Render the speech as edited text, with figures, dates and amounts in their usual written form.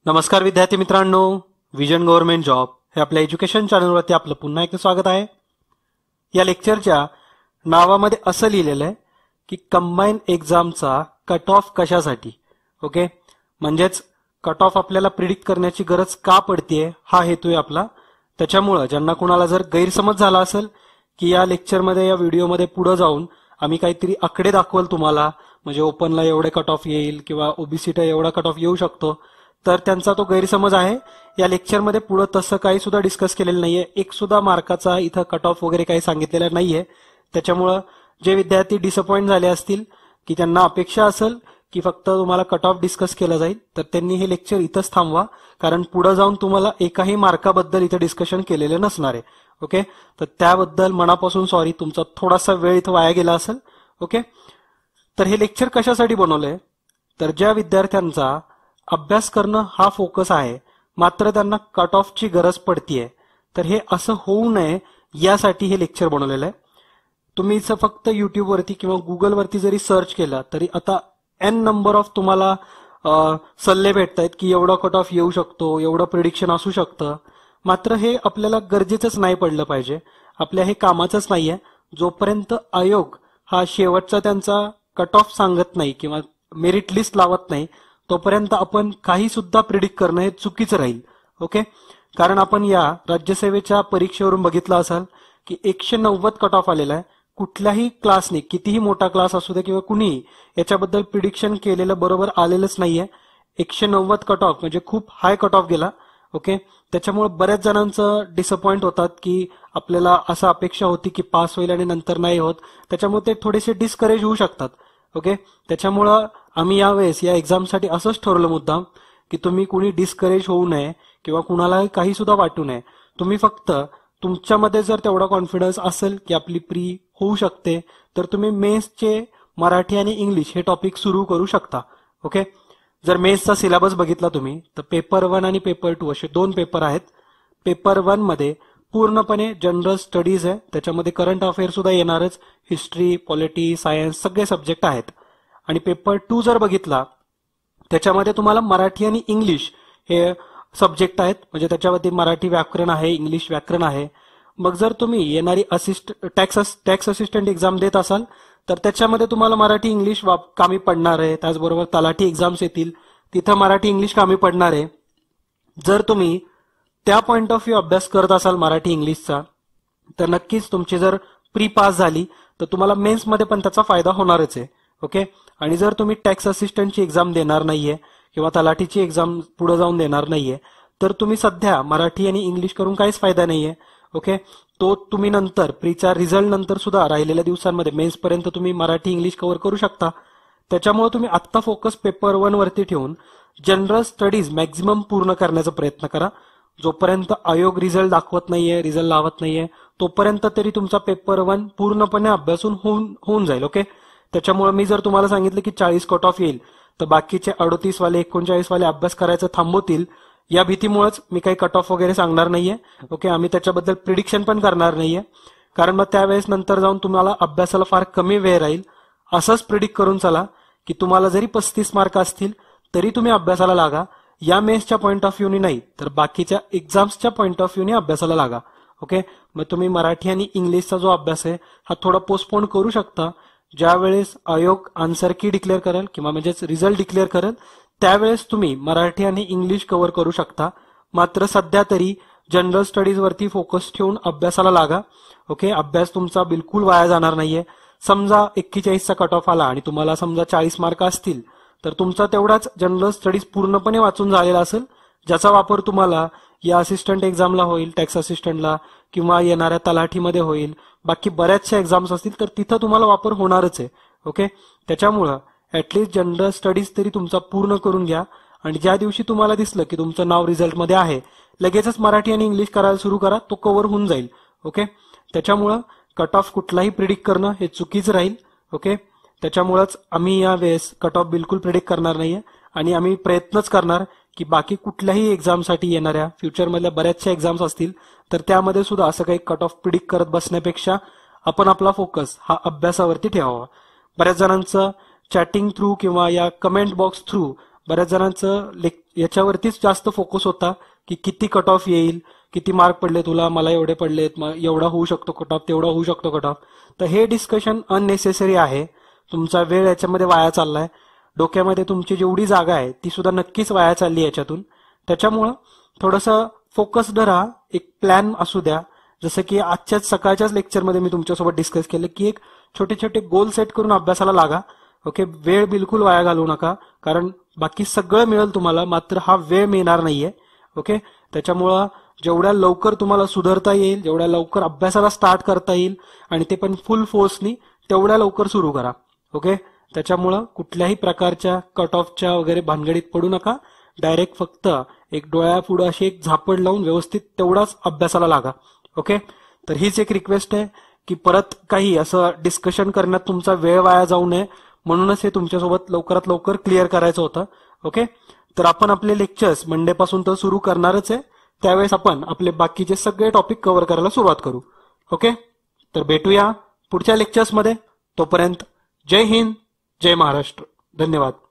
नमस्कार विद्यार्थी मित्रांनो, विजन गव्हर्नमेंट जॉब हे आपल्या एज्युकेशन चॅनलवरती आपलं पुन्हा एकदा स्वागत आहे. या लेक्चरच्या नावामध्ये असं लिहिलेलं आहे की कंबाईन एक्झामचा कट ऑफ कशासाठी. ओके, म्हणजेच कट ऑफ आपल्याला प्रिडिक्ट करण्याची गरज का पडतीये हा हेतू आहे आपला. त्याच्यामुळे ज्यांना कुणाला जर गैरसमज झाला असेल की या लेक्चरमध्ये या व्हिडिओमध्ये पुढे जाऊन आम्ही काहीतरी आकडे दाखवल तुम्हाला, म्हणजे ओपनला एवढे कट ऑफ येईल किंवा ओबीसीला एवढा कट ऑफ येऊ शकतो, तर त्यांचा तो गैरसमज आहे. या लेक्चरमध्ये पुढे तसं काही सुद्धा डिस्कस केलेलं नाहीये. एक सुद्धा मार्काचा इथं कट ऑफ वगैरे काही सांगितलेलं नाहीये. त्याच्यामुळं जे विद्यार्थी डिसअपॉइंट झाले असतील की त्यांना अपेक्षा असेल की फक्त तुम्हाला कट ऑफ डिस्कस केलं जाईल, तर त्यांनी हे लेक्चर इथंच थांबवा, कारण पुढे जाऊन तुम्हाला एकाही मार्काबद्दल इथं डिस्कशन केलेलं नसणार आहे. ओके, तर त्याबद्दल मनापासून सॉरी, तुमचा थोडासा वेळ इथं वाया गेला असेल. ओके, तर हे लेक्चर कशासाठी बनवलंय, तर ज्या विद्यार्थ्यांचा अभ्यास करणं हा फोकस आहे मात्र त्यांना कट ऑफची गरज पडतीये, तर हे असं होऊ नये यासाठी हे लेक्चर बनवलेलं आहे. तुम्ही फक्त युट्यूबवरती किंवा गुगलवरती जरी सर्च केलं तरी आता एन नंबर ऑफ तुम्हाला सल्ले भेटतायत की एवढा कट ऑफ येऊ शकतो, एवढं प्रिडिक्शन असू शकतं. मात्र हे आपल्याला गरजेचंच नाही पडलं पाहिजे, आपल्या हे कामाचंच नाहीये. जोपर्यंत आयोग हा शेवटचा त्यांचा कट ऑफ सांगत नाही किंवा मेरिट लिस्ट लावत नाही, तोपर्यंत आपण काही सुद्धा प्रिडिक्ट करणं हे चुकीचं राहील. ओके, कारण आपण या राज्यसेवेच्या परीक्षेवरून बघितलं असाल की 190 कट ऑफ आलेला आहे. कुठल्याही क्लासने, कितीही मोठा क्लास असू दे किंवा कुणीही, याच्याबद्दल प्रिडिक्शन केलेलं बरोबर आलेलंच नाहीये. 190 कट ऑफ म्हणजे खूप हाय कट ऑफ गेला. ओके, त्याच्यामुळे बऱ्याच जणांचं डिसअपॉइंट होतात की आपल्याला असं अपेक्षा होती की पास होईल आणि नंतर नाही होत, त्याच्यामुळे ते थोडेसे डिस्करेज होऊ शकतात. ओके, त्याच्यामुळं आम्ही यावेळेस या एक्झामसाठी असंच ठरवलं मुद्दाम की तुम्ही कुणी डिस्करेज होऊ नये किंवा कुणाला काही सुद्धा वाटू नये. तुम्ही फक्त तुमच्यामध्ये जर तेवढा कॉन्फिडन्स असेल की आपली प्री होऊ शकते, तर तुम्ही मेन्सचे मराठी आणि इंग्लिश हे टॉपिक सुरू करू शकता. ओके, जर मेन्सचा सिलेबस बघितला तुम्ही तर पेपर 1 आणि पेपर 2 असे 2 पेपर आहेत. पेपर 1 मध्ये पूर्णपणे जनरल स्टडीज आहे, त्याच्यामध्ये करंट अफेअर सुद्धा येणारच, हिस्ट्री, पॉलिटी, सायन्स सगळे सब्जेक्ट आहेत. आणि पेपर 2 जर बघितला त्याच्यामध्ये तुम्हाला मराठी आणि इंग्लिश हे सब्जेक्ट आहेत, म्हणजे त्याच्यामध्ये मराठी व्याकरण आहे, इंग्लिश व्याकरण आहे. मग जर तुम्ही येणारी टॅक्स असिस्टंट एक्झाम देत असाल तर त्याच्यामध्ये तुम्हाला मराठी इंग्लिश कामी पडणार आहे. त्याचबरोबर तलाठी एक्झाम्स येतील, तिथं मराठी इंग्लिश कामी पडणार आहे. जर तुम्ही त्या पॉइंट ऑफ व्ह्यू अभ्यास करत असाल मराठी इंग्लिशचा, तर नक्कीच तुमची जर प्री पास झाली तर तुम्हाला मेन्समध्ये पण त्याचा फायदा होणारच आहे. ओके, आणि जर तुम्ही टॅक्स असिस्टंटची एक्झाम देणार नाहीये किंवा तलाठीची एक्झाम पुढे जाऊन देणार नाहीये, तर तुम्ही सध्या मराठी आणि इंग्लिश करून काहीच फायदा नाहीये. ओके, तो तुम्ही नंतर प्रीचा रिझल्ट नंतर सुद्धा राहिलेल्या दिवसांमध्ये मेन्स पर्यंत तुम्ही मराठी इंग्लिश कव्हर करू शकता. त्याच्यामुळे तुम्ही आत्ता फोकस पेपर 1 वरती ठेवून जनरल स्टडीज मॅक्झिमम पूर्ण करण्याचा प्रयत्न करा. जोपर्यंत आयोग रिझल्ट दाखवत नाहीये, रिझल्ट लावत नाहीये, तोपर्यंत तरी तुमचा पेपर 1 पूर्णपणे अभ्यासून होऊन जाईल. ओके, त्याच्यामुळे मी जर तुम्हाला सांगितलं की 40 कट ऑफ येईल तर बाकीचे 38 वाले 39 वाले अभ्यास करायचं थांबवतील, या भीतीमुळेच मी काही कट ऑफ वगैरे सांगणार नाहीये. ओके, आम्ही त्याच्याबद्दल प्रिडिक्शन पण करणार नाहीये, कारण मग त्यावेळेस नंतर जाऊन तुम्हाला अभ्यासाला फार कमी वेळ राहील. असंच प्रिडिक्ट करून चला की तुम्हाला जरी 35 मार्क असतील तरी तुम्ही अभ्यासाला लागा. या मेन्सच्या पॉईंट ऑफ व्ह्यूनी नाही तर बाकीच्या एक्झाम्सच्या पॉईंट ऑफ व्ह्यूनी अभ्यासाला लागा. ओके, मग तुम्ही मराठी आणि इंग्लिशचा जो अभ्यास आहे हा थोडा पोस्टपोन करू शकता. ज्या वेळेस आयोग आन्सर की डिक्लेअर करेल किंवा म्हणजेच रिझल्ट डिक्लेअर करेल त्यावेळेस तुम्ही मराठी आणि इंग्लिश कव्हर करू शकता. मात्र सध्या तरी जनरल स्टडीज वरती फोकस ठेवून अभ्यासाला लागा. ओके, अभ्यास तुमचा बिलकुल वाया जाणार नाहीये. समजा 41चा कट ऑफ आला आणि तुम्हाला समजा 40 मार्क असतील तर तुमचा तेवढाच जनरल स्टडीज पूर्णपणे वाचून झालेला असेल, ज्याचा वापर तुम्हाला या असिस्टंट एक्झामला होईल, टॅक्स असिस्टंटला किंवा येणाऱ्या तलाठीमध्ये होईल. बाकी बऱ्याचशा एक्झाम्स असतील तर तिथं तुम्हाला वापर होणारच आहे. ओके, त्याच्यामुळं ऍटलिस्ट जनरल स्टडीज तरी तुमचा पूर्ण करून घ्या आणि ज्या दिवशी तुम्हाला दिसलं की तुमचं नाव रिझल्टमध्ये आहे लगेचच मराठी आणि इंग्लिश करायला सुरू करा, तो कव्हर होऊन जाईल. ओके, त्याच्यामुळं कट ऑफ कुठलाही प्रिडिक्ट करणं हे चुकीचं राहील. ओके, त्याच्यामुळेच आम्ही या वेळेस कट ऑफ बिलकुल प्रिडिक्ट करणार नाहीये आणि आम्ही प्रयत्नच करणार की बाकी कुठल्याही एक्झामसाठी येणाऱ्या फ्युचरमधल्या बऱ्याचशा एक्झाम्स असतील तर त्यामध्ये सुद्धा असं काही कट ऑफ प्रिडिक्ट करत बसण्यापेक्षा आपण आपला फोकस हा अभ्यासावरती ठेवावा. बऱ्याच जणांचं चॅटिंग थ्रू किंवा या कमेंट बॉक्स थ्रू बऱ्याच जणांचं याच्यावरतीच जास्त फोकस होता की किती कट ऑफ येईल, किती मार्क पडले तुला, मला एवढे पडलेत, एवढा होऊ शकतो कट ऑफ, तेवढा होऊ शकतो कट ऑफ. तर हे डिस्कशन अननेसेसरी आहे. तुमचा वेळ याच्यामध्ये वाया चाललाय. डोक्यामध्ये तुमची जेवढी जागा आहे ती सुद्धा नक्कीच वाया चालली याच्यातून. त्याच्यामुळं थोडंसं फोकस्ड राहा, एक प्लॅन असू द्या. जसं की आजच्याच सकाळच्याच लेक्चरमध्ये मी तुमच्यासोबत डिस्कस केलं की एक छोटे छोटे गोल सेट करून अभ्यासाला लागा. ओके, वेळ बिलकुल वाया घालवू नका, कारण बाकी सगळं मिळेल तुम्हाला, मात्र हा वेळ मिळणार नाहीये. ओके, त्याच्यामुळं जेवढ्या लवकर तुम्हाला सुधारता येईल, जेवढ्या लवकर अभ्यासाला स्टार्ट करता येईल आणि ते पण फुल फोर्सनी, तेवढ्या लवकर सुरू करा. ओके, त्याच्यामुळं कुठल्याही प्रकारच्या कट ऑफच्या वगैरे भानगडीत पडू नका. डायरेक्ट फक्त एक डोळ्यापुढं अशी एक झापड लावून व्यवस्थित तेवढाच अभ्यासाला लागा. ओके, तर हीच एक रिक्वेस्ट आहे की परत काही असं डिस्कशन करण्यात तुमचा वेळ वाया जाऊ नये, म्हणूनच हे तुमच्यासोबत लवकरात लवकर क्लिअर करायचं होतं. ओके, तर आपण आपले लेक्चर्स मंडे पासून तर सुरू करणारच आहे. त्यावेळेस आपण आपले बाकीचे सगळे टॉपिक कव्हर करायला सुरुवात करू. ओके, तर भेटूया पुढच्या लेक्चर्समध्ये. तोपर्यंत जय हिंद, जय महाराष्ट्र. धन्यवाद.